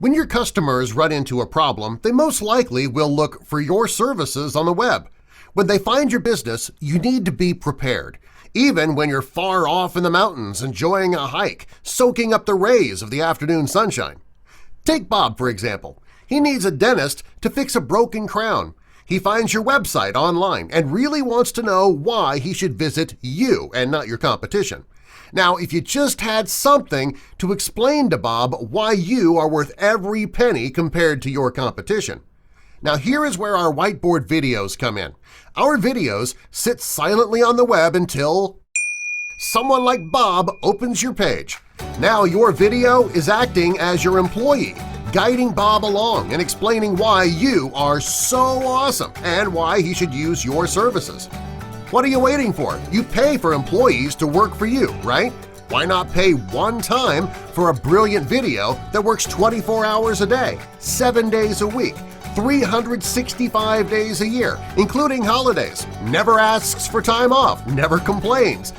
When your customers run into a problem, they most likely will look for your services on the web. When they find your business, you need to be prepared, even when you're far off in the mountains enjoying a hike, soaking up the rays of the afternoon sunshine. Take Bob, for example. He needs a dentist to fix a broken crown. He finds your website online and really wants to know why he should visit you and not your competition. Now, if you just had something to explain to Bob why you are worth every penny compared to your competition. Now, here is where our whiteboard videos come in. Our videos sit silently on the web until someone like Bob opens your page. Now your video is acting as your employee, guiding Bob along and explaining why you are so awesome and why he should use your services. What are you waiting for? You pay for employees to work for you, right? Why not pay one time for a brilliant video that works 24 hours a day, 7 days a week, 365 days a year, including holidays, never asks for time off, never complains,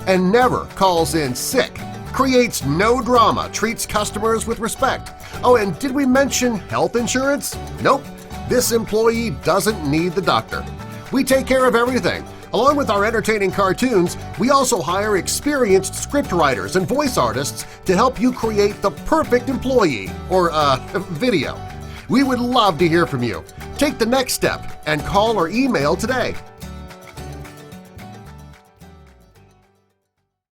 and never calls in sick, creates no drama, treats customers with respect. And did we mention health insurance? Nope, this employee doesn't need the doctor. We take care of everything. Along with our entertaining cartoons, we also hire experienced scriptwriters and voice artists to help you create the perfect employee or video. We would love to hear from you. Take the next step and call or email today.